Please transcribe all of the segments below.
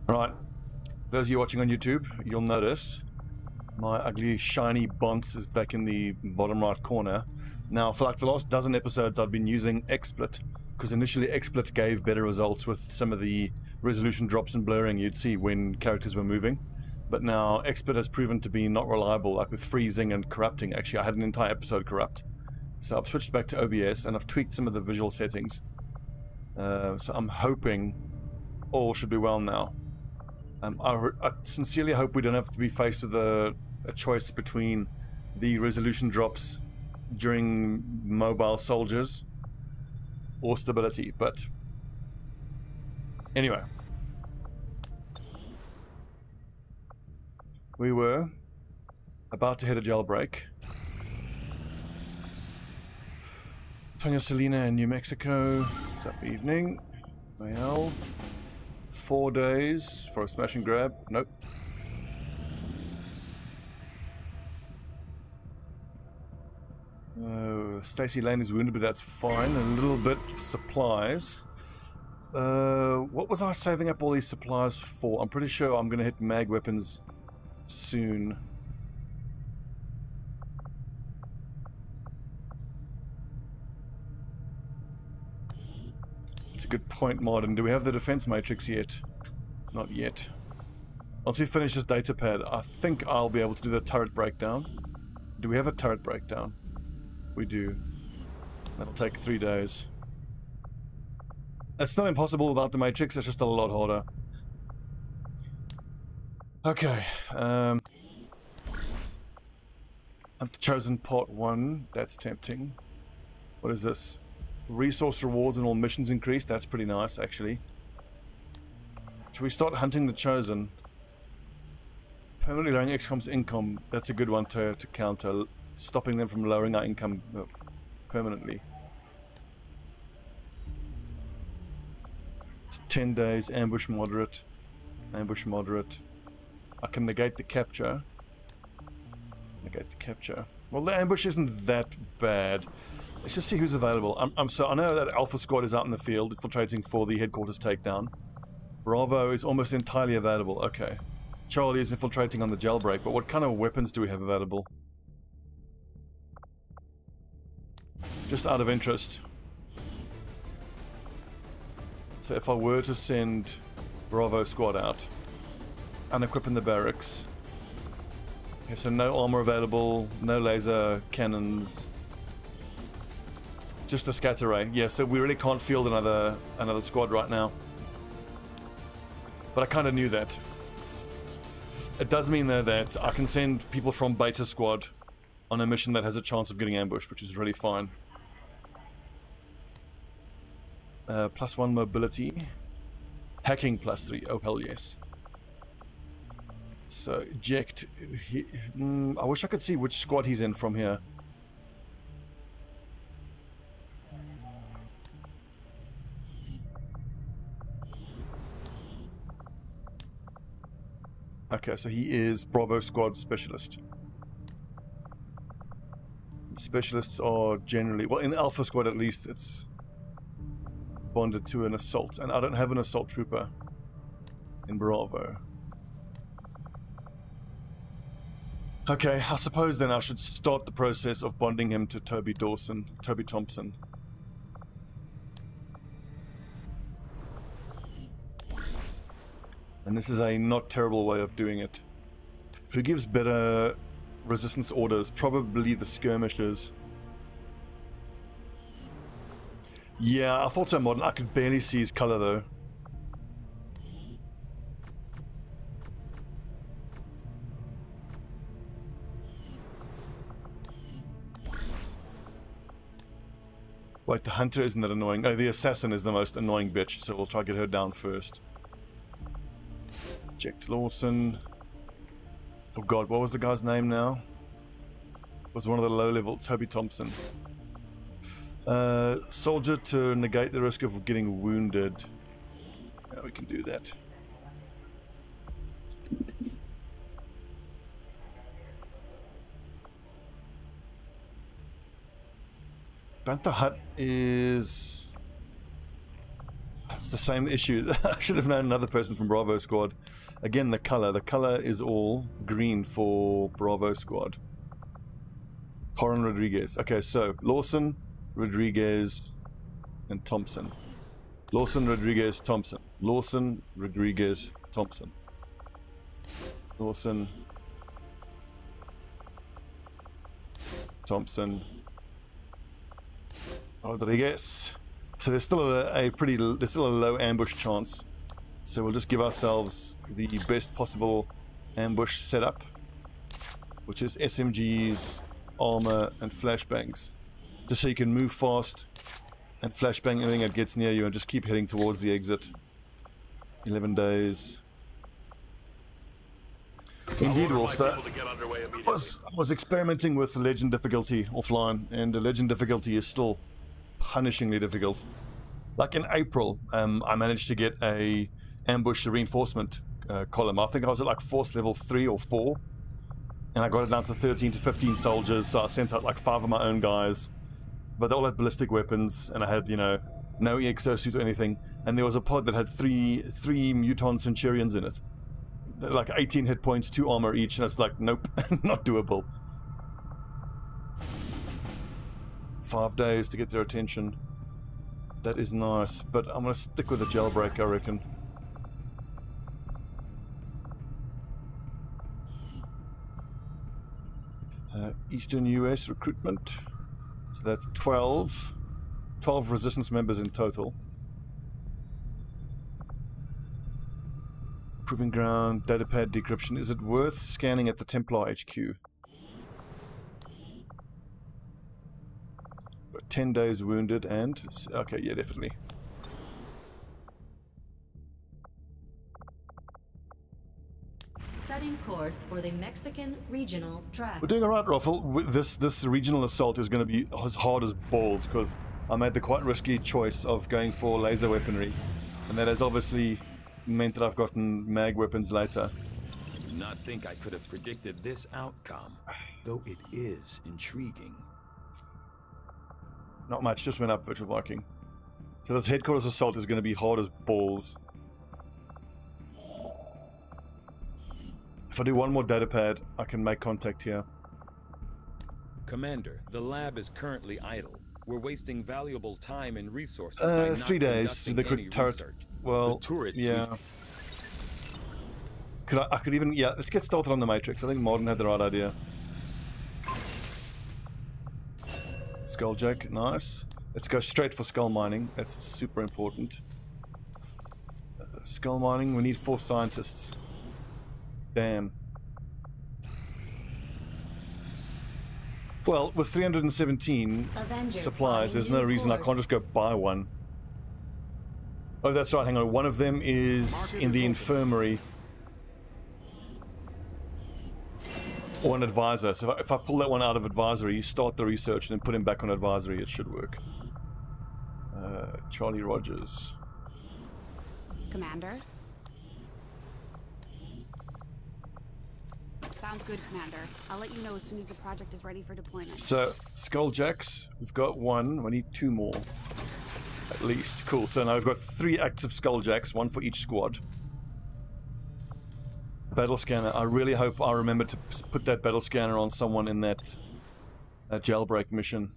Right, those of you watching on YouTube, you'll notice my ugly shiny bonce is back in the bottom right corner. Now, for like the last dozen episodes, I've been using XSplit, because initially XSplit gave better results with some of the resolution drops and blurring you'd see when characters were moving. But now XSplit has proven to be not reliable, like with freezing and corrupting. Actually, I had an entire episode corrupt. So I've switched back to OBS and I've tweaked some of the visual settings. So I'm hoping all should be well now. I sincerely hope we don't have to be faced with a choice between the resolution drops during mobile soldiers or stability, but anyway. We were about to hit a jailbreak. Tonya Selena in New Mexico. What's up, evening? Well, 4 days for a smash and grab. Nope. Stacy Lane is wounded, but that's fine. A little bit of supplies. What was I saving up all these supplies for? I'm pretty sure I'm going to hit mag weapons soon. It's a good point, Martin. Do we have the defense matrix yet? Not yet. Once we finish this data pad, I think I'll be able to do the turret breakdown. Do we have a turret breakdown? We do. That'll take 3 days. It's not impossible without the matrix, it's just a lot harder. Okay. I've chosen part 1. That's tempting. What is this? Resource rewards and all missions increased. That's pretty nice, actually. Should we start hunting the chosen? Permanently lowering XCOM's income. That's a good one to counter. Stopping them from lowering our income permanently. It's 10 days. Ambush moderate. Ambush moderate. I can negate the capture. Negate the capture. Well, the ambush isn't that bad. Let's just see who's available. I know that Alpha Squad is out in the field infiltrating for the headquarters takedown. Bravo is almost entirely available. Okay. Charlie is infiltrating on the jailbreak, but what kind of weapons do we have available? Just out of interest. So if I were to send Bravo Squad out, unequipping the barracks. Okay, so no armor available, no laser cannons. Just a scatter ray. Yeah, so we really can't field another squad right now. But I kind of knew that. It does mean though that I can send people from Beta Squad on a mission that has a chance of getting ambushed, which is really fine. +1 mobility. Hacking +3. Oh hell yes. So eject. I wish I could see which squad he's in from here. Okay, so he is Bravo Squad Specialist. Specialists are generally, well, in Alpha Squad at least, it's bonded to an assault, and I don't have an assault trooper in Bravo. Okay, I suppose then I should start the process of bonding him to Toby Thompson. And this is a not terrible way of doing it. Who gives better resistance orders? Probably the skirmishers. Yeah, I thought so, Modern. I could barely see his color though. Wait, the hunter isn't that annoying. Oh, the assassin is the most annoying bitch, so we'll try to get her down first. Jack Lawson. Oh god, what was the guy's name now? It was one of the low-level... Toby Thompson. Soldier to negate the risk of getting wounded. Yeah, we can do that. Bantha Hut is... It's the same issue. I should have known another person from Bravo Squad. Again, the color. The color is all green for Bravo Squad. Corin Rodriguez. Okay, so Lawson, Rodriguez, and Thompson. Lawson, Rodriguez, Thompson. Lawson, Rodriguez, Thompson. Lawson, Thompson, Rodriguez. So there's still there's still a low ambush chance. So we'll just give ourselves the best possible ambush setup, which is SMGs, armor, and flashbangs. Just so you can move fast and flashbang anything that gets near you and just keep heading towards the exit. 11 days. Indeed, Wolfster. I was experimenting with the legend difficulty offline, and the legend difficulty is still punishingly difficult. Like in April, I managed to get a ambush reinforcement column. I think I was at like force level 3 or 4, and I got it down to 13 to 15 soldiers, so I sent out like 5 of my own guys, but they all had ballistic weapons, and I had, you know, no exosuit or anything, and there was a pod that had three Muton Centurions in it. They're like 18 hit points, 2 armor each, and it's like, nope, not doable. 5 days to get their attention. That is nice, but I'm gonna stick with the jailbreak, I reckon. Eastern US recruitment. So that's 12 resistance members in total. Proving ground, datapad decryption. Is it worth scanning at the Templar HQ? 10 days wounded and... okay, yeah, definitely. Setting course for the Mexican regional track. We're doing alright, Ruffle. This regional assault is going to be as hard as balls, because I made the quite risky choice of going for laser weaponry. And that has obviously meant that I've gotten mag weapons later. I do not think I could have predicted this outcome, though it is intriguing. Not much, just went up, Virtual Viking. So this headquarters assault is going to be hard as balls. If I do one more datapad, I can make contact here. Commander, the lab is currently idle. We're wasting valuable time and resources by not 3 days. The quick turret. research. Well, the yeah. I could even... yeah, let's get started on the Matrix. I think Martin had the right idea. Skulljack, nice. Let's go straight for skull mining. That's super important. Skull mining, we need 4 scientists. Damn. Well, with 317 supplies, there's no reason I can't just go buy one. Oh, that's right, hang on. One of them is in the infirmary. Or an advisor. So if I pull that one out of advisory, start the research, and then put him back on advisory, it should work. Charlie Rogers. Commander? Sounds good, Commander. I'll let you know as soon as the project is ready for deployment. So, Skulljacks, we've got 1. We need 2 more. At least. Cool. So now we've got 3 active Skulljacks, 1 for each squad. Battle scanner. I really hope I remember to put that battle scanner on someone in that jailbreak mission.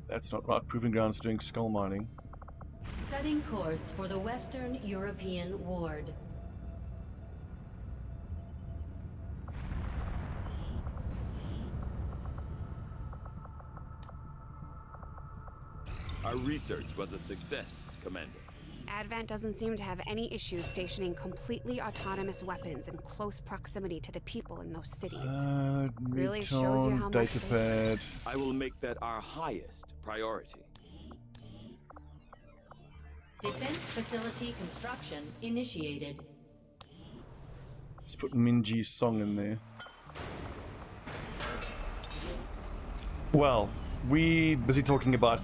That's not right. Proving grounds doing skull mining. Setting course for the Western European Ward. Our research was a success, Commander. Advent doesn't seem to have any issues stationing completely autonomous weapons in close proximity to the people in those cities. Really shows you how much datapad. I will make that our highest priority. Defense facility construction initiated. Let's put Minji's song in there. Well, we busy talking about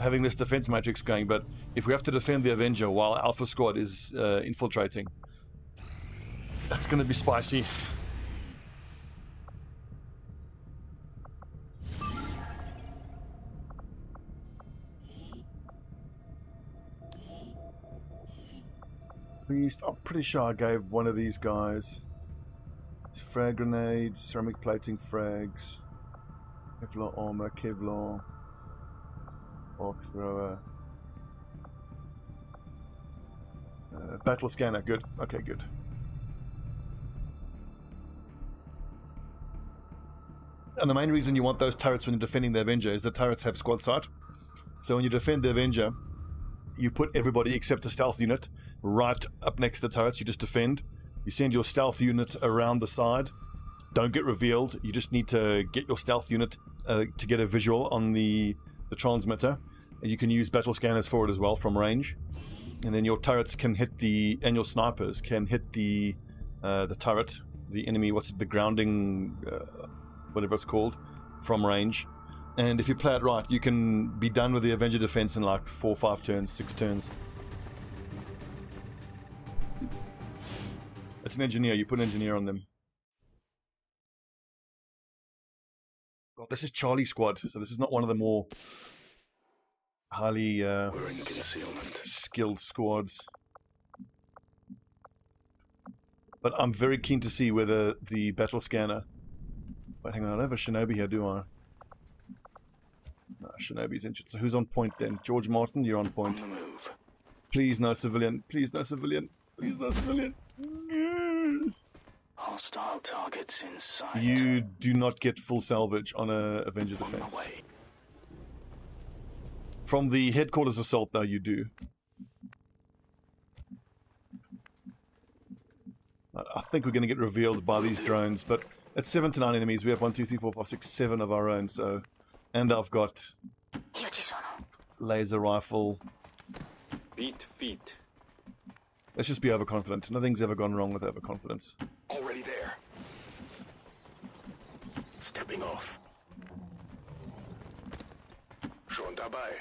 having this defense matrix going, but if we have to defend the Avenger while Alpha Squad is infiltrating, that's going to be spicy. Beast. I'm pretty sure I gave one of these guys. It's frag grenades, ceramic plating frags, Kevlar armor, Kevlar, arc thrower, battle scanner. Good. Okay, good. And the main reason you want those turrets when you're defending the Avenger is the turrets have squad sight. So when you defend the Avenger, you put everybody except the stealth unit right up next to the turrets. You just defend. You send your stealth unit around the side. Don't get revealed. You just need to get your stealth unit to get a visual on the transmitter. And you can use battle scanners for it as well from range. And then your turrets can hit the... and your snipers can hit the turret, the enemy, what's it, the grounding... whatever it's called, from range. And if you play it right, you can be done with the Avenger defense in like 4, 5 turns, 6 turns. It's an engineer, you put an engineer on them. God, this is Charlie Squad, so this is not one of the more highly skilled squads. But I'm very keen to see whether the battle scanner... Wait, hang on, I don't have a Shinobi here, do I? No, Shinobi's injured. So who's on point then? George Martin, you're on point. Please no civilian. Please no civilian. Please no civilian. Hostile targets in sight. You do not get full salvage on a Avenger defense. From the headquarters assault, though, you do. I think we're going to get revealed by these drones, but it's 7 to 9 enemies. We have 1, 2, 3, 4, 5, 6, 7 of our own, so... And I've got... laser rifle. Feet. Let's just be overconfident. Nothing's ever gone wrong with overconfidence. Already there. Stepping off. Schon dabei.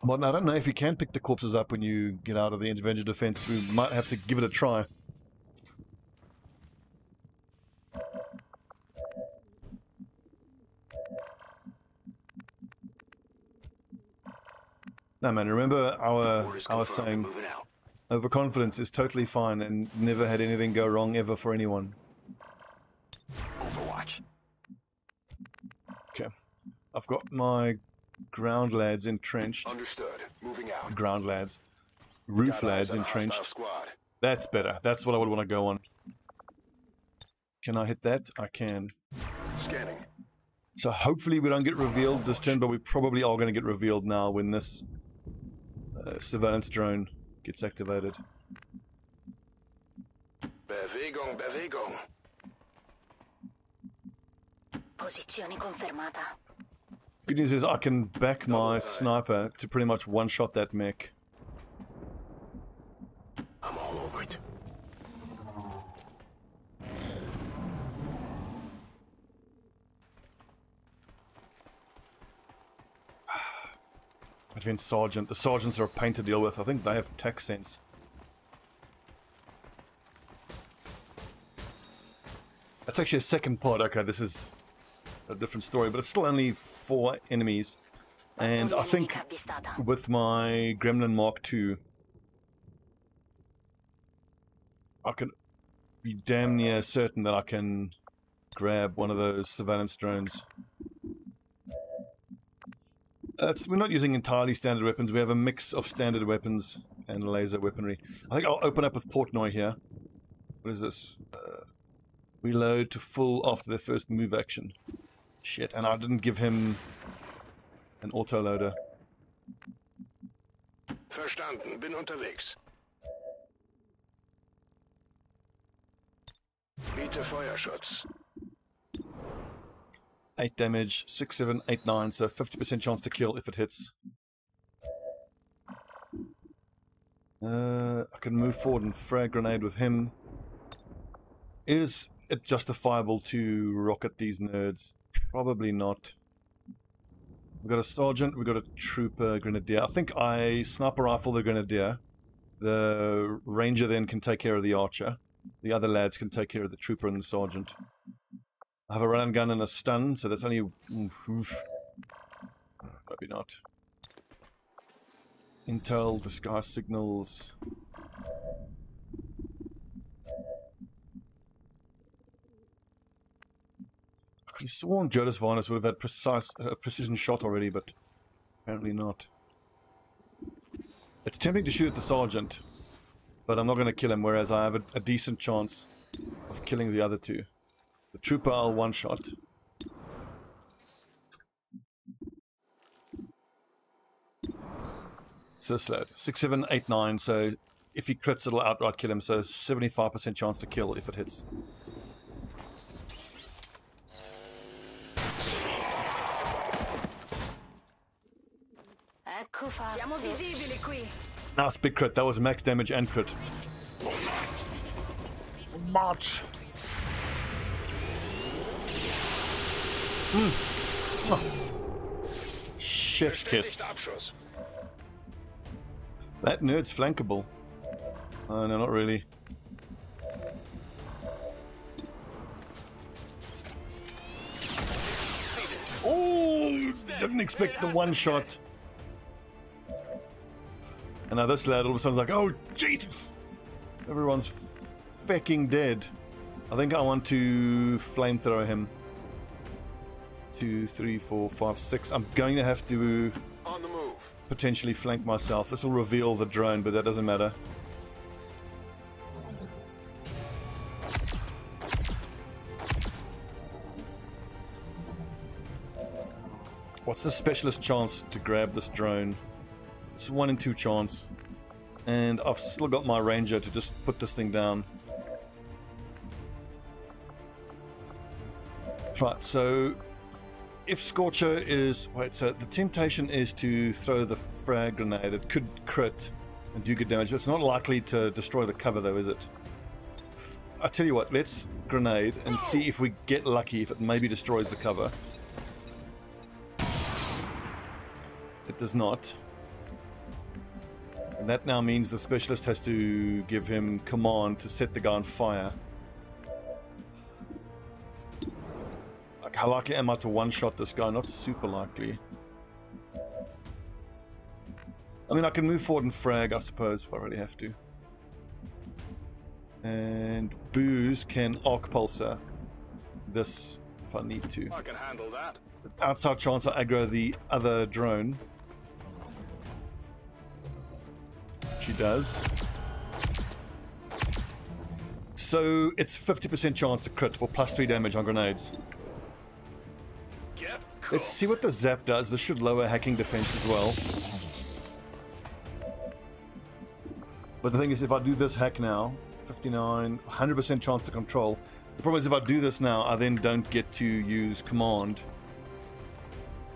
Well, I don't know if you can pick the corpses up when you get out of the Avenger defense. We might have to give it a try. No, man, remember our saying, overconfidence is totally fine and never had anything go wrong ever for anyone. Overwatch. Okay. I've got my ground lads entrenched. Understood. Moving out. Ground lads. Roof lads entrenched. That's better. That's what I would want to go on. Can I hit that? I can. Scanning. So hopefully we don't get revealed this turn, but we probably are going to get revealed now when this surveillance drone gets activated. Bewegung, Bewegung. Posizione confermata. Good news is I can back my sniper to pretty much one-shot that mech. I'm all over it. Advanced Sergeant. The Sergeants are a pain to deal with. I think they have tech sense. That's actually a second pod. Okay, this is a different story, but it's still only 4 enemies. And I think with my Gremlin Mark II, I can be damn near certain that I can grab one of those surveillance drones. We're not using entirely standard weapons. We have a mix of standard weapons and laser weaponry. I think I'll open up with Portnoy here. What is this? Reload to full after their first move action. Shit, and I didn't give him an autoloader. Verstanden, bin unterwegs. Biete Feuerschutz. 8 damage, 6, 7, 8, 9, so 50% chance to kill if it hits. I can move forward and frag grenade with him. Is it justifiable to rocket these nerds? Probably not. We've got a sergeant, we've got a trooper, grenadier. I think I sniper rifle the grenadier. The ranger then can take care of the archer. The other lads can take care of the trooper and the sergeant. I have a run gun and a stun, so that's only... Oof. Maybe not. Intel, disguise signals... I could have sworn Jodas Varnus would have had precision shot already, but apparently not. It's tempting to shoot at the sergeant, but I'm not going to kill him, whereas I have a decent chance of killing the other two. The trooper I'll one-shot. So slow. 6, 7, 8, 9, so if he crits it'll outright kill him, so 75% chance to kill if it hits. Siamo visibili qui. Nice big crit, that was max damage and crit. March! Oh. Chef's kiss. That nerd's flankable. Oh, no, not really. Oh! Didn't expect the one shot. And now this lad all of a sudden is like, oh, Jesus! Everyone's fucking dead. I think I want to flamethrower him. 2, 3, 4, 5, 6. I'm going to have to On the move. potentially flank myself. This will reveal the drone, but that doesn't matter. What's the specialist chance to grab this drone? It's 1 in 2 chance. And I've still got my ranger to just put this thing down. Right, so if Scorcher is... Wait, so the temptation is to throw the frag grenade. It could crit and do good damage, but it's not likely to destroy the cover though, is it? I tell you what, let's grenade and see if we get lucky, if it maybe destroys the cover. It does not. And that now means the specialist has to give him command to set the guy on fire. Like, how likely am I to one-shot this guy? Not super likely. I mean, I can move forward and frag, I suppose, if I really have to. And Booze can arc pulsar this if I need to. I can handle that. Outside chance I aggro the other drone. She does. So it's 50% chance to crit for +3 damage on grenades. Let's see what the zap does. This should lower hacking defense as well. But the thing is, if I do this hack now, 59, 100% chance to control. The problem is if I do this now, I then don't get to use command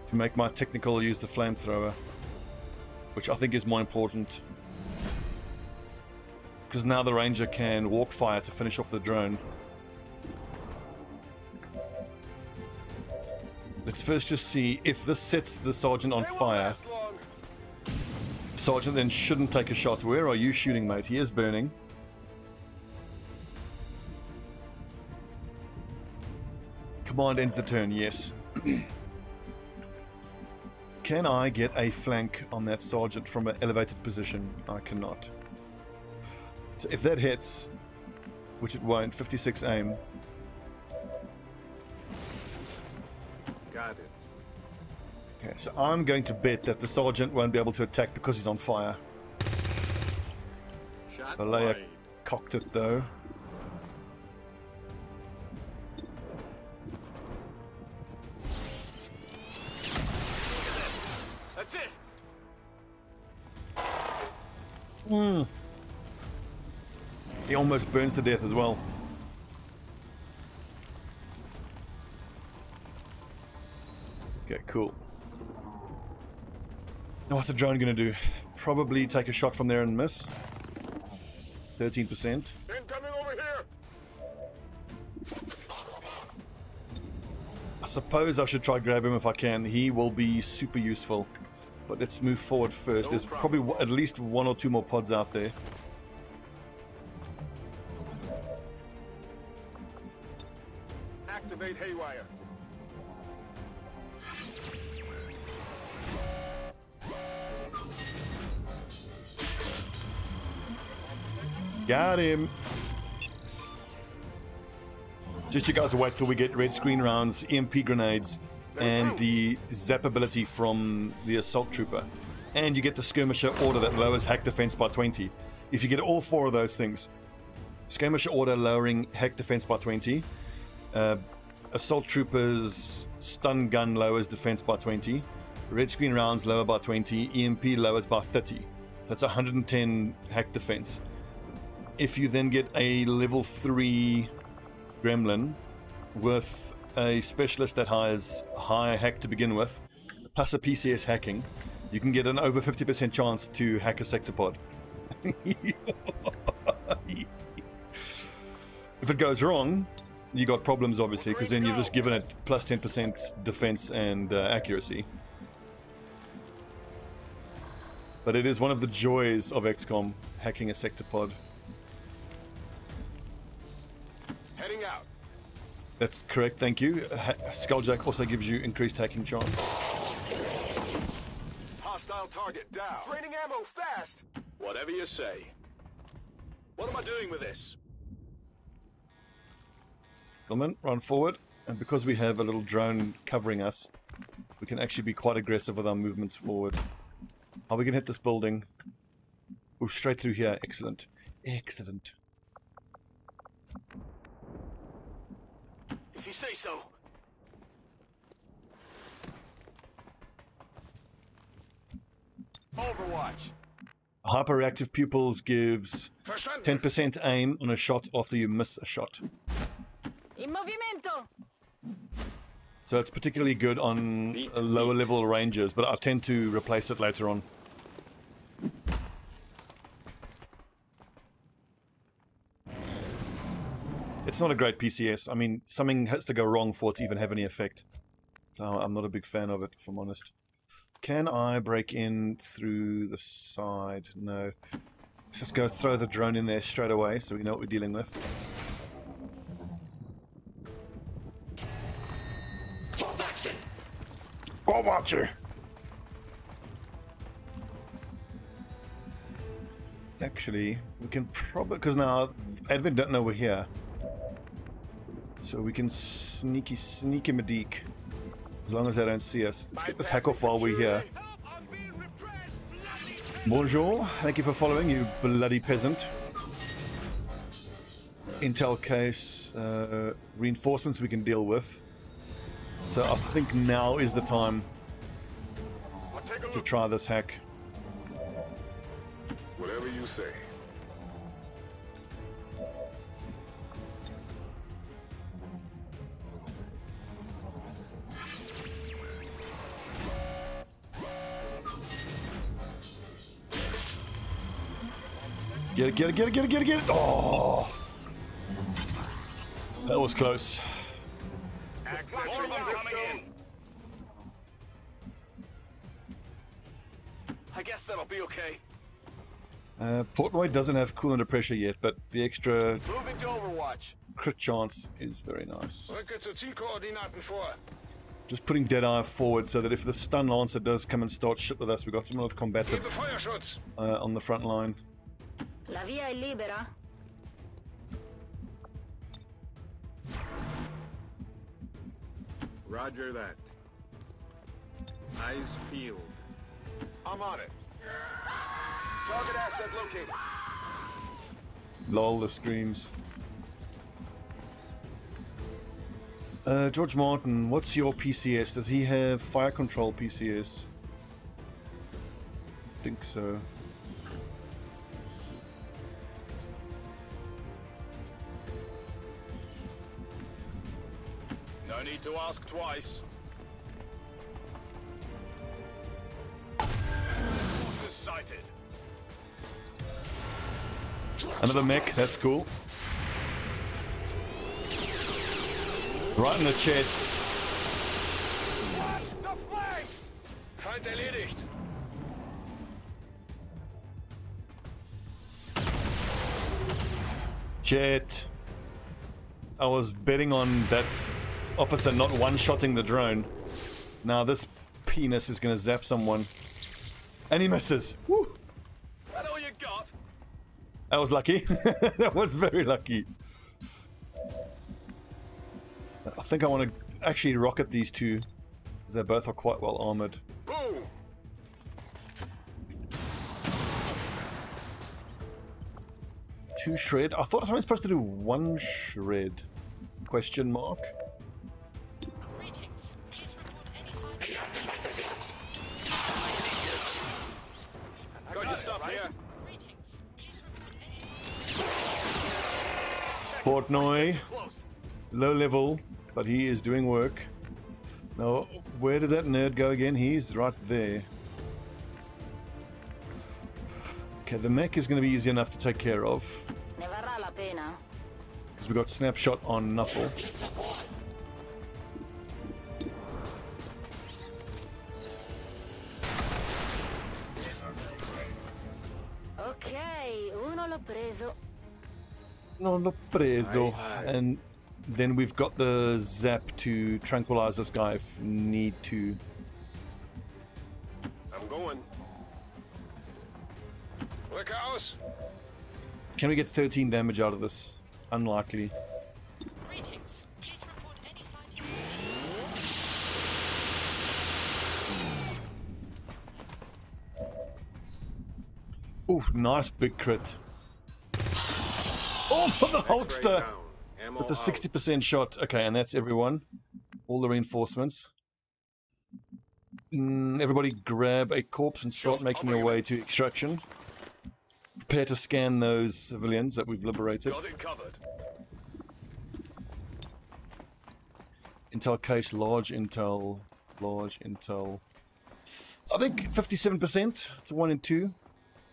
to make my technical use the flamethrower, which I think is more important. Because now the ranger can walk fire to finish off the drone. Let's first just see if this sets the sergeant on fire. The sergeant then shouldn't take a shot. Where are you shooting, mate? He is burning. Command ends the turn, yes. Can I get a flank on that sergeant from an elevated position? I cannot. So if that hits, which it won't, 56 aim. Got it. Okay, so I'm going to bet that the sergeant won't be able to attack because he's on fire. Shot Balea fired. cocked it though. That's it. He almost burns to death as well. Okay, cool. Now what's the drone gonna do? Probably take a shot from there and miss. 13%. Incoming over here. I suppose I should try grab him if I can. He will be super useful. But let's move forward first. There's probably at least 1 or 2 more pods out there. Activate haywire. Got him. Just you guys wait till we get red screen rounds, EMP grenades, and the zap ability from the assault trooper. And you get the skirmisher order that lowers hack defense by 20. If you get all four of those things, skirmisher order lowering hack defense by 20, assault troopers stun gun lowers defense by 20, red screen rounds lower by 20, EMP lowers by 30. That's 110 hack defense. If you then get a level 3 gremlin with a specialist that has high hack to begin with, plus a PCS hacking, you can get an over 50% chance to hack a sectopod. If it goes wrong, you got problems obviously, because then you've just given it plus 10% defense and accuracy. But it is one of the joys of XCOM, hacking a sectopod. Heading out. That's correct, thank you. Skulljack also gives you increased hacking chance. Hostile target down. Draining ammo fast. Whatever you say. What am I doing with this? Gentlemen, run forward. And because we have a little drone covering us, we can actually be quite aggressive with our movements forward. Are we going to hit this building? Oh, straight through here. Excellent. Excellent. If you say so. Overwatch. Hyperreactive pupils gives Verstanden. 10% aim on a shot after you miss a shot. In movimento. So it's particularly good on lower level ranges, but I tend to replace it later on. It's not a great PCS. I mean, something has to go wrong for it to even have any effect. So I'm not a big fan of it, if I'm honest. Can I break in through the side? No. Let's just go throw the drone in there straight away so we know what we're dealing with. Go watcher! Actually, we can probably, because now Advent don't know we're here. So we can sneaky Medeek. As long as they don't see us. Let's get this hack off while we're here. Bonjour, thank you for following, you bloody peasant. Intel case, reinforcements we can deal with. So I think now is the time to try this hack. Whatever you say. Get it! Oh! That was close. More of them coming in. I guess that'll be okay. Portnoy doesn't have cool under pressure yet, but the extra Moving to Overwatch. crit chance is very nice. Rücke zu Zielkoordinaten vor. Just putting Deadeye forward so that if the stun lancer does come and start shit with us, we've got some of the combatives Gebe Feuerschutz. on the front line. La via è libera. Roger that. Eyes peeled. I'm on it. Target asset located. Lol, the screams. George Martin, what's your PCS? Does he have fire control PCS? I think so. No need to ask twice. Boosters sighted. Another mech, that's cool. Right in the chest. The flank! Feind erledigt. Jet. I was betting on that officer not one-shotting the drone. Now this penis is going to zap someone. And he misses. Woo! That all you got? That was lucky. That was very lucky. I think I want to actually rocket these two, because they both are quite well armored. Boom! 2 shred. I thought I was only supposed to do 1 shred. Question mark. Greetings. Please report any sightings of these. Got your stuff here. Greetings. Please report any sightings. Portnoy, Close. low level, but he is doing work. Now, where did that nerd go again? He's right there. Okay, the mech is going to be easy enough to take care of, Ne varrà la pena. because we got snapshot on Nuffle. Ok, uno l'ho preso. Non l'ho preso. And then we've got the zap to tranquilize this guy if need to. I'm going. Look house. Can we get 13 damage out of this? Unlikely. Greetings. Please report any sightings of Oof, nice big crit. Oh, for the holster! Ammo With the out. 60% shot. Okay, and that's everyone. All the reinforcements. Everybody grab a corpse and start making your way to extraction. Prepare to scan those civilians that we've liberated. Got it covered. Intel case, large intel, large intel. I think 57% to 1 and 2.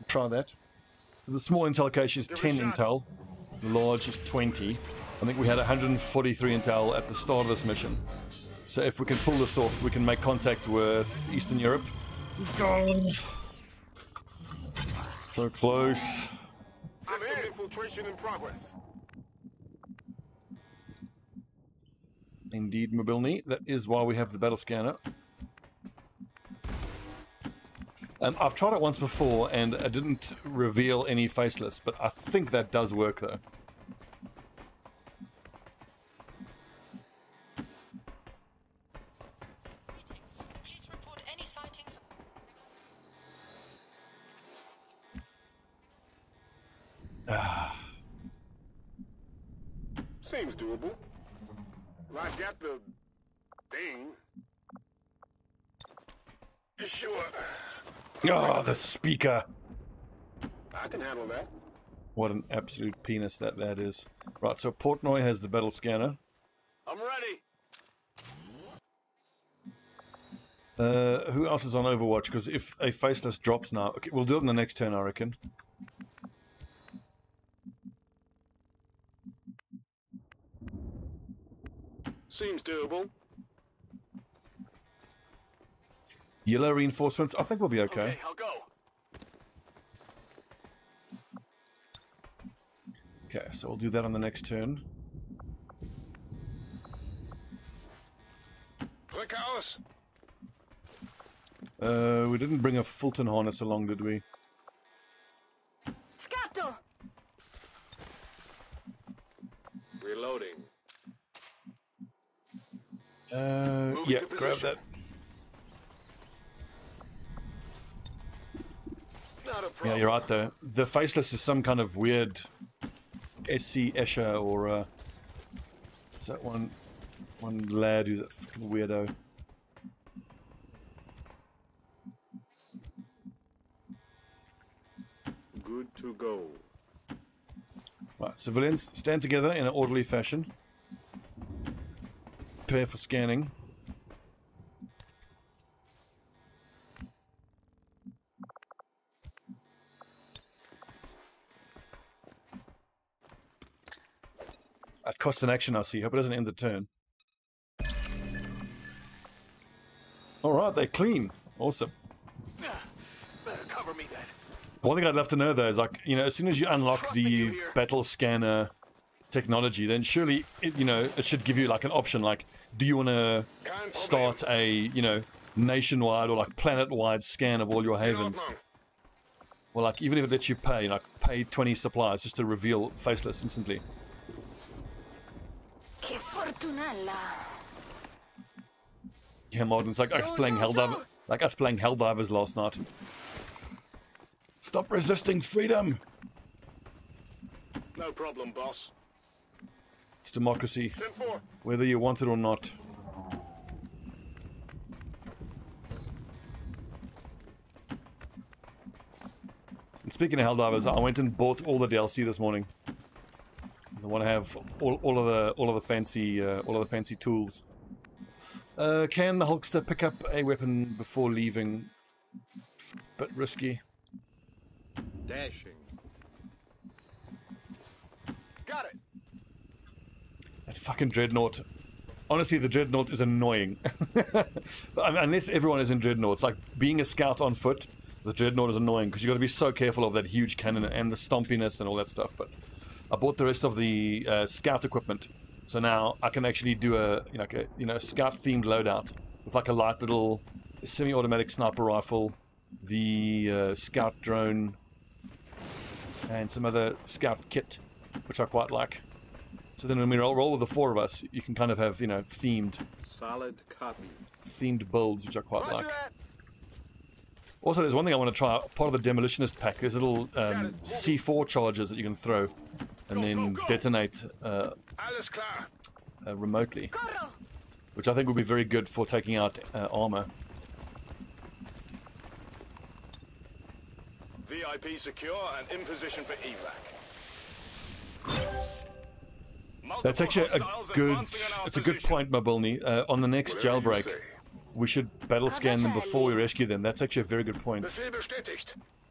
Try that. So the small intel cache is 10 intel, the large is 20. I think we had 143 intel at the start of this mission. So if we can pull this off, we can make contact with Eastern Europe. So close. Active infiltration in progress. Indeed, Mobilny. That is why we have the battle scanner. I've tried it once before and it didn't reveal any faceless, but I think that does work though. Greetings. Please report any sightings. Seems doable. I got the thing. You sure? Oh, the speaker. I can handle that. What an absolute penis that is. Right, so Portnoy has the battle scanner. I'm ready. Who else is on Overwatch? Because if a faceless drops now... Okay, we'll do it in the next turn, I reckon. Seems doable. Yellow reinforcements, I think we'll be okay. Okay, I'll go. Okay, so we'll do that on the next turn. Click house. We didn't bring a Fulton harness along, did we? Scatto! Reloading. Yeah, to grab position. that. Not a Yeah, problem. you're right though. The faceless is some kind of weird SC Escher or what's that one lad who's a fucking weirdo. Good to go. Right, civilians, stand together in an orderly fashion. Prepare for scanning. That costs an action, I see. Hope it doesn't end the turn. Alright, they're clean. Awesome. Better cover me then. One thing I'd love to know though is, like, you know, as soon as you unlock the battle scanner technology, then surely it, you know, it should give you like an option, like, do you want to start a, you know, nationwide or like planet-wide scan of all your havens? Or like, even if it lets you pay, like pay 20 supplies just to reveal faceless instantly. Che fortunella. Yeah, Martin, it's like us playing Helldivers last night. Stop resisting freedom! No problem, boss. It's democracy, 10-4. whether you want it or not. And speaking of Helldivers, I went and bought all the DLC this morning. Because I want to have all of the fancy tools. Can the Hulkster pick up a weapon before leaving? Bit risky. Dashing. Got it. That fucking Dreadnought. Honestly, the Dreadnought is annoying. But unless everyone is in Dreadnoughts, like being a scout on foot, the Dreadnought is annoying because you got to be so careful of that huge cannon and the stompiness and all that stuff. But I bought the rest of the scout equipment, so now I can actually do a scout-themed loadout with like a light little semi-automatic sniper rifle, the scout drone, and some other scout kit, which I quite like. So then when we roll with the four of us, you can kind of have, you know, themed builds, which I quite like. Also, there's one thing I want to try. Part of the demolitionist pack, there's little C4 charges that you can throw and then detonate remotely, which I think would be very good for taking out armor. VIP secure and in position for evac. That's actually it's a good point, Mobilny. On the next jailbreak, we should battle scan them before we rescue them. That's actually a very good point.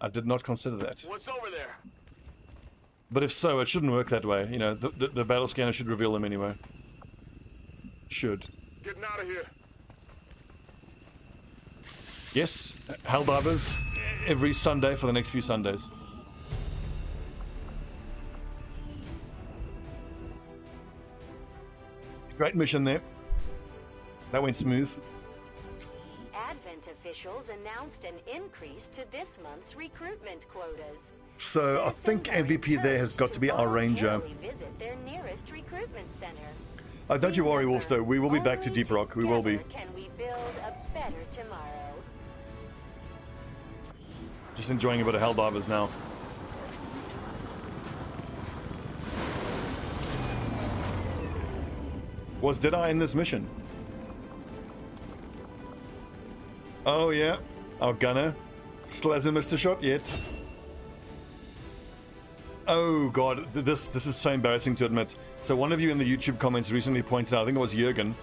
I did not consider that. What's over there? But if so, it shouldn't work that way. You know, the battle scanner should reveal them anyway. Should. Getting out of here. Yes, Helldivers every Sunday for the next few Sundays. Great mission there. That went smooth. Advent officials announced an increase to this month's recruitment quotas. So I think MVP there has got to be our ranger. Visit their nearest recruitment center. Don't you worry, Wolfster. We will be back to Deep Rock. We will be. Can we build a better tomorrow? Just enjoying a bit of Helldivers now. Was Deadeye in this mission? Oh yeah, our gunner. Still hasn't missed a shot yet. Oh god, this is so embarrassing to admit. So one of you in the YouTube comments recently pointed out, I think it was Jürgen,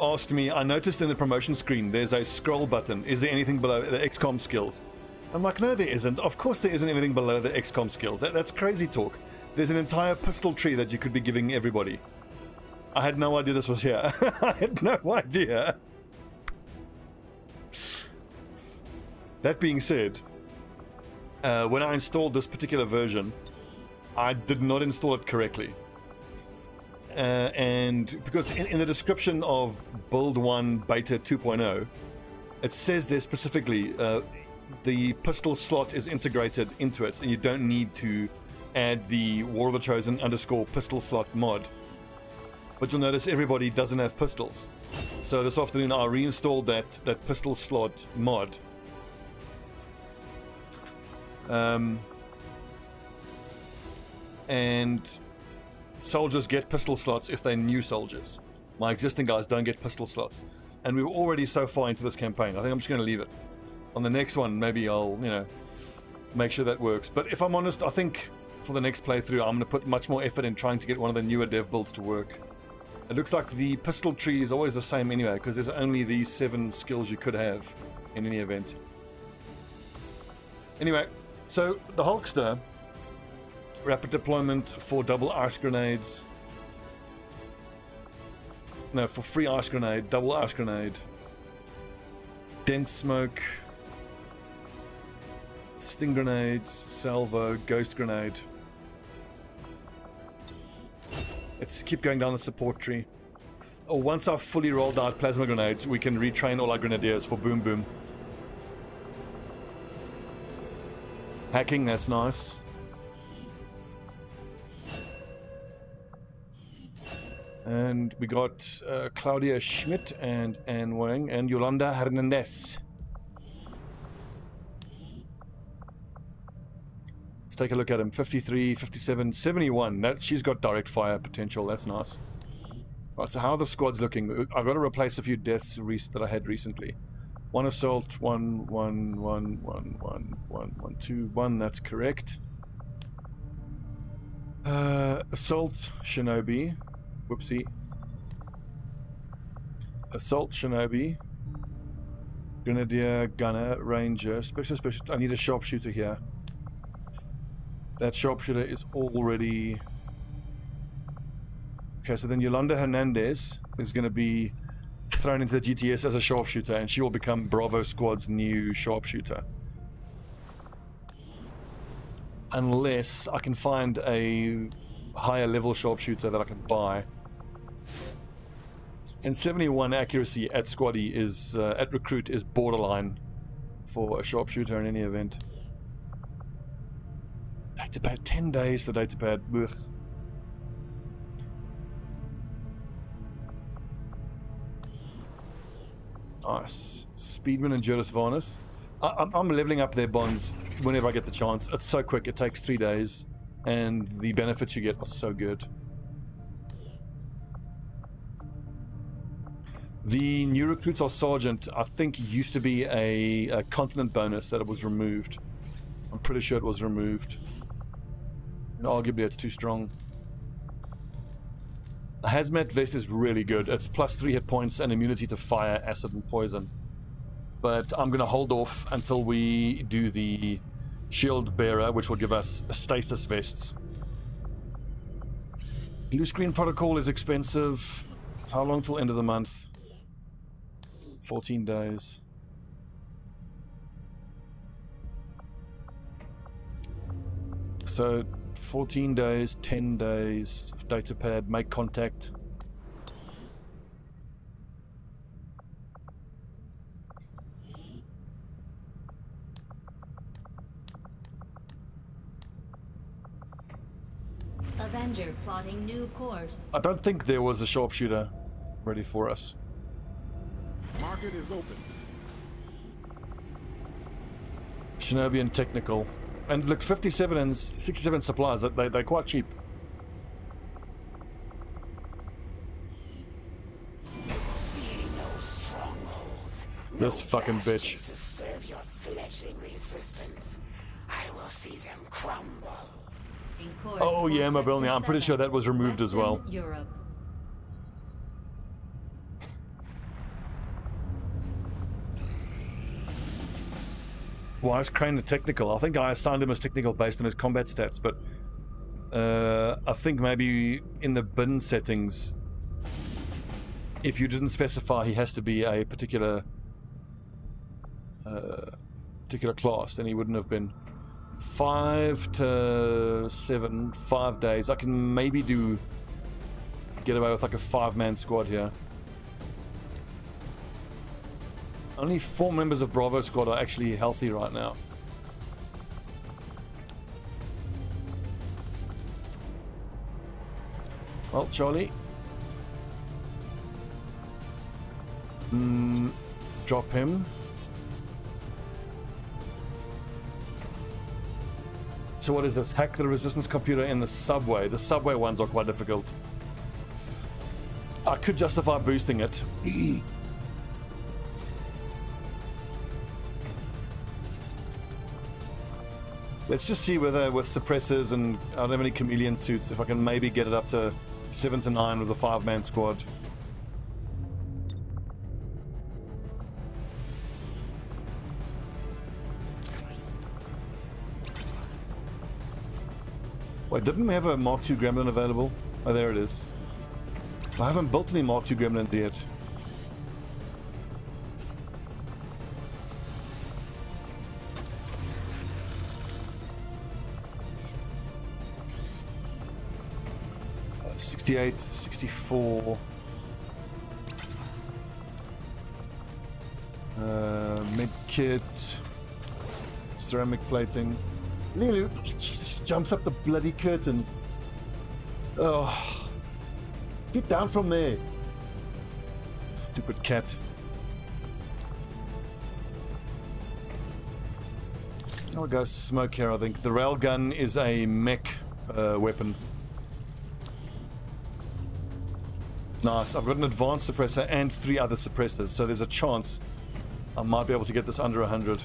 asked me, I noticed in the promotion screen there's a scroll button. Is there anything below the XCOM skills? I'm like, no there isn't. Of course there isn't anything below the XCOM skills. That's crazy talk. There's an entire pistol tree that you could be giving everybody. I had no idea this was here. I had no idea. That being said, when I installed this particular version, I did not install it correctly. And because in the description of Build 1 Beta 2.0, it says there specifically the pistol slot is integrated into it, and you don't need to add the War of the Chosen _ pistol slot mod. But you'll notice everybody doesn't have pistols. So this afternoon I reinstalled that pistol slot mod. And soldiers get pistol slots if they're new soldiers. My existing guys don't get pistol slots. And we were already so far into this campaign. I think I'm just going to leave it. On the next one, maybe I'll, you know, make sure that works. But if I'm honest, I think for the next playthrough, I'm going to put much more effort in trying to get one of the newer dev builds to work. It looks like the pistol tree is always the same anyway, because there's only these 7 skills you could have in any event. Anyway, so the Hulkster, rapid deployment for double ice grenades. No, for free ice grenade, double ice grenade. Dense smoke. Sting grenades, salvo, ghost grenade. Let's keep going down the support tree. Oh, once I've fully rolled out plasma grenades, we can retrain all our grenadiers for boom boom. Hacking, that's nice. And we got Claudia Schmidt and Anne Wang and Yolanda Hernandez. Let's take a look at him. 53, 57, 71. She's got direct fire potential. That's nice. Right, so how are the squads looking? I've got to replace a few deaths that I had recently. 1 assault, 1, 2, 1. That's correct. Assault, Shinobi. Whoopsie. Assault, Shinobi. Grenadier, Gunner, Ranger, Special. I need a Sharpshooter here. That Sharpshooter is already... Okay, so then Yolanda Hernandez is going to be thrown into the GTS as a Sharpshooter, and she will become Bravo Squad's new Sharpshooter. Unless I can find a higher level Sharpshooter that I can buy. And 71 accuracy at Squaddy is, at Recruit, is borderline for a Sharpshooter in any event. Datapad, 10 days for datapad. Ugh. Nice. Speedman and Juris Varnus. I'm leveling up their bonds whenever I get the chance. It's so quick, it takes 3 days. And the benefits you get are so good. The new recruits are Sergeant, I think used to be a continent bonus that it was removed. I'm pretty sure it was removed. And arguably it's too strong. The hazmat vest is really good. It's +3 hit points and immunity to fire, acid and poison. But I'm going to hold off until we do the shield bearer, which will give us stasis vests. Blue screen protocol is expensive. How long till end of the month? 14 days. So 14 days, 10 days, datapad, make contact. Avenger plotting new course. I don't think there was a Sharpshooter ready for us. Market is open. Shinobi and technical. And look, 57 and 67 supplies, they're quite cheap. This fucking bitch. Oh yeah, Mobilnia. I'm pretty sure that was removed as well. Europe. Why is Crane the technical? I think I assigned him as technical based on his combat stats, but I think maybe in the bin settings, if you didn't specify he has to be a particular class, then he wouldn't have been. 5 to 7, 5 days. I can maybe get away with like a 5-man squad here. Only 4 members of Bravo Squad are actually healthy right now. Well, Charlie. Drop him. So what is this? Hack the resistance computer in the subway. The subway ones are quite difficult. I could justify boosting it. Let's just see whether with suppressors and I don't have any chameleon suits, if I can maybe get it up to 7 to 9 with a 5-man squad. Wait, didn't we have a Mark II Gremlin available? Oh, there it is. I haven't built any Mark II Gremlins yet. 68, 64. Med kit. Ceramic plating. Lulu, Jesus, jumps up the bloody curtains. Oh, get down from there. Stupid cat. I'll go smoke here, I think. The railgun is a mech weapon. Nice. I've got an advanced suppressor and 3 other suppressors, so there's a chance I might be able to get this under 100.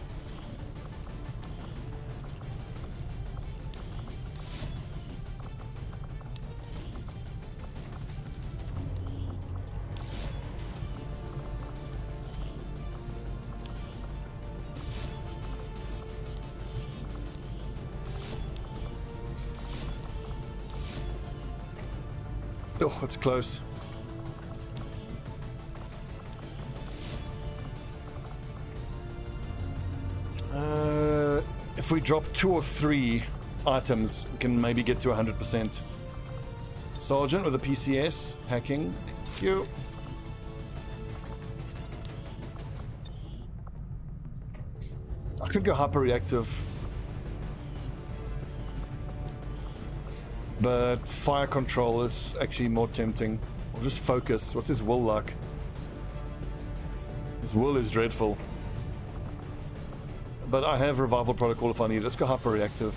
Oh, it's close. If we drop 2 or 3 items, we can maybe get to 100%. Sergeant with a PCS, hacking. Thank you. I could go hyper-reactive. But fire control is actually more tempting. Or just focus. What's his will like? His will is dreadful. But I have revival protocol if I need it. Let's go hyper reactive.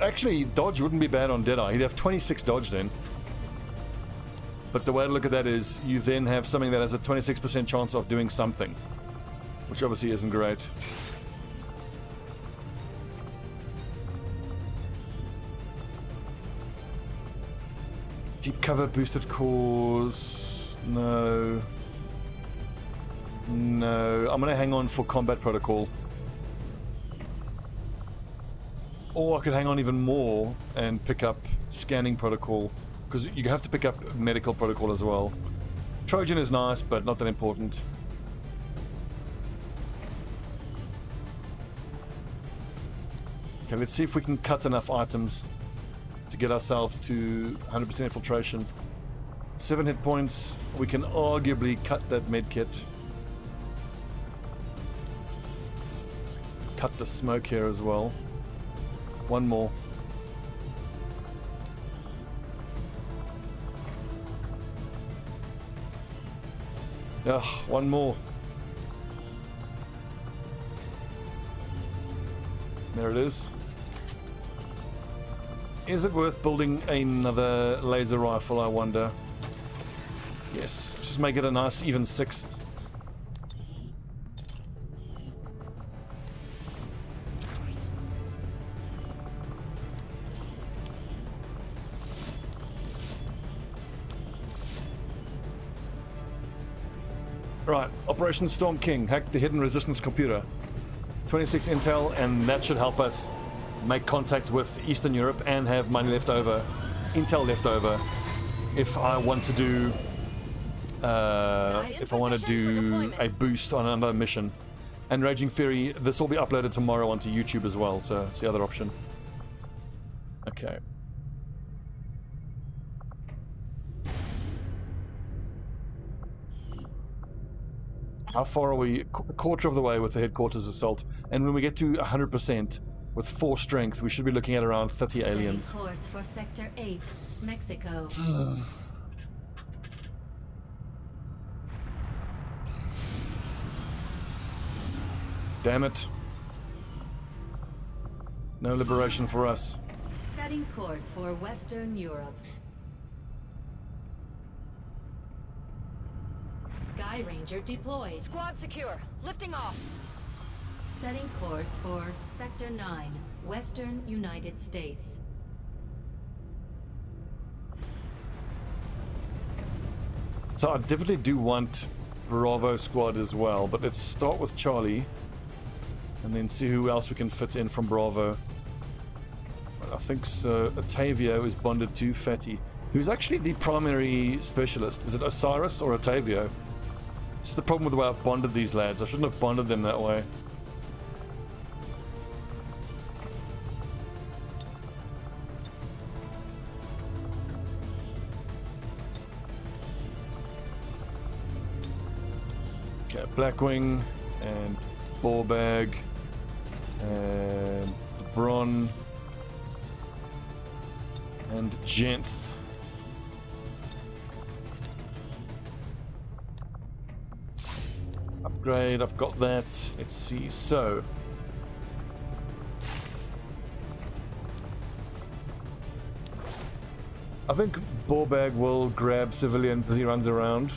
Actually, dodge wouldn't be bad on Deadeye. He'd have 26 dodge then. But the way to look at that is you then have something that has a 26% chance of doing something, which obviously isn't great. Deep cover, boosted cores. No. No. I'm going to hang on for combat protocol. Or I could hang on even more and pick up scanning protocol. Because you have to pick up medical protocol as well. Trojan is nice, but not that important. Okay, let's see if we can cut enough items to get ourselves to 100% infiltration. 7 hit points. We can arguably cut that med kit. Cut the smoke here as well. One more. Ugh, one more. There it is. Is it worth building another laser rifle, I wonder? Yes, just make it a nice even 6. Right, Operation Storm King, hack the hidden resistance computer. 26 intel, and that should help us make contact with Eastern Europe and have money left over, intel left over, if I want to do a boost on another mission. And Raging Fury, this will be uploaded tomorrow onto YouTube as well, so it's the other option. Okay. How far are we? A quarter of the way with the headquarters assault. And when we get to 100% with 4 strength, we should be looking at around 30 aliens. Course for Sector 8, Mexico. Damn it. No liberation for us. Setting course for Western Europe. Sky Ranger deployed. Squad secure. Lifting off. Setting course for Sector 9, Western United States. So I definitely do want Bravo squad as well, but let's start with Charlie and then see who else we can fit in from Bravo. I think Otavio is bonded to Fatty, who's actually the primary specialist. Is it Osiris or Otavio? This is the problem with the way I've bonded these lads. I shouldn't have bonded them that way. Okay, Blackwing and Ballbag and Bron and Jenth. Upgrade, I've got that. Let's see. So I think Ballbag will grab civilians as he runs around.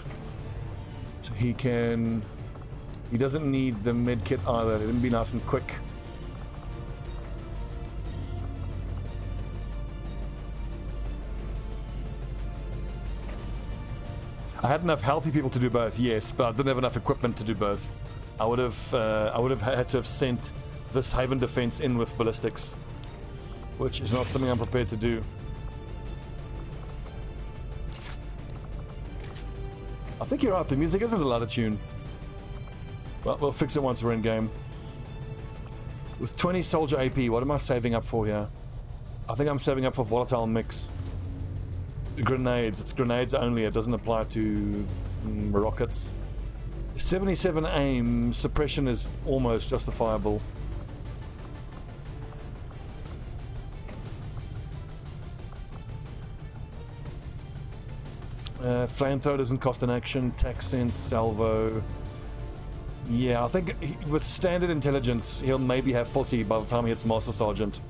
So he doesn't need the medkit either. It can be nice and quick. I had enough healthy people to do both, yes, but I didn't have enough equipment to do both. I would have had to have sent this Haven defense in with ballistics, which is not something I'm prepared to do. I think you're right, the music isn't a lot of tune. Well, we'll fix it once we're in game. With 20 soldier AP, what am I saving up for here? I think I'm saving up for volatile mix. Grenades, it's grenades only, it doesn't apply to rockets. 77 aim, suppression is almost justifiable. Flamethrower doesn't cost an action. Tax sense, salvo. Yeah, I think with standard intelligence, he'll maybe have 40 by the time he hits Master Sergeant.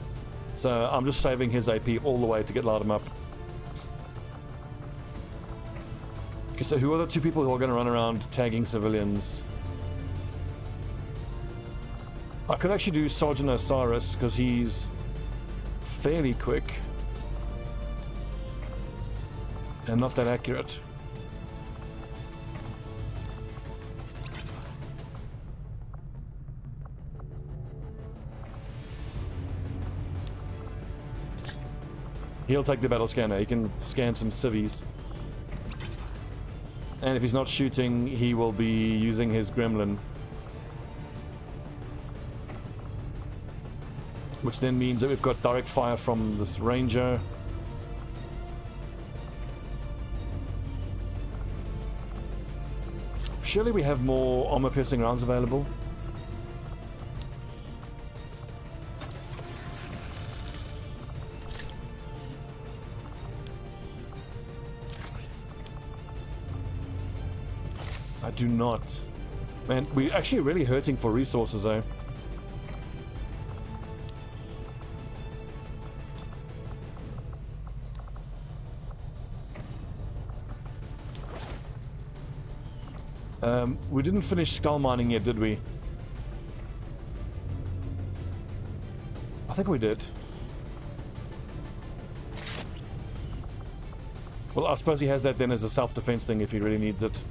So I'm just saving his AP all the way to get load him up. Okay, so who are the two people who are going to run around tagging civilians? I could actually do Sergeant Osiris because he's fairly quick and not that accurate. He'll take the battle scanner. He can scan some civvies. And if he's not shooting, he will be using his gremlin. Which then means that we've got direct fire from this ranger. Surely we have more armor-piercing rounds available. I do not. Man, we're actually really hurting for resources though. We didn't finish skull mining yet, did we? I think we did. Well, I suppose he has that then as a self-defense thing if he really needs it.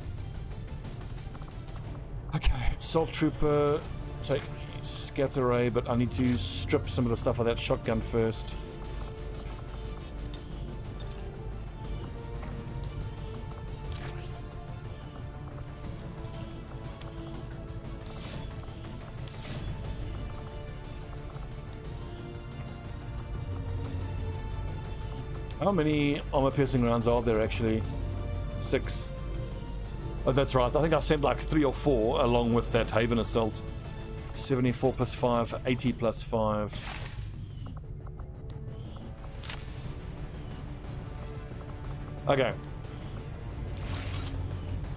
Okay, Assault Trooper, take Scatter Ray, but I need to strip some of the stuff of that shotgun first. How many armor-piercing rounds are there actually? 6. Oh, that's right. I think I sent like 3 or 4 along with that Haven Assault. 74 plus 5, 80 plus 5. Okay.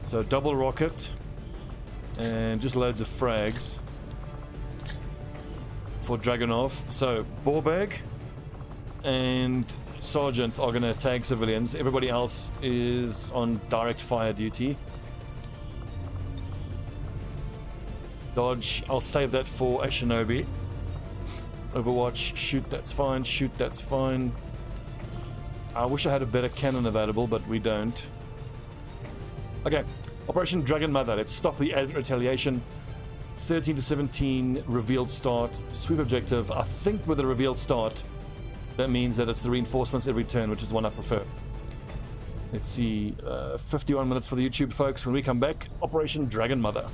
So double rocket and just loads of frags for Dragunov. So Borbag and Sergeant are going to tag civilians. Everybody else is on direct fire duty. Dodge, I'll save that for a Shinobi. Overwatch, shoot, that's fine. Shoot, that's fine. I wish I had a better cannon available, but we don't. Okay, Operation Dragon Mother. Let's stop the retaliation. 13 to 17, revealed start. Sweep objective. I think with the revealed start, that means that it's the reinforcements every turn, which is the one I prefer. Let's see, 51 minutes for the YouTube folks. When we come back, Operation Dragon Mother.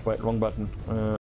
Wait, wrong button.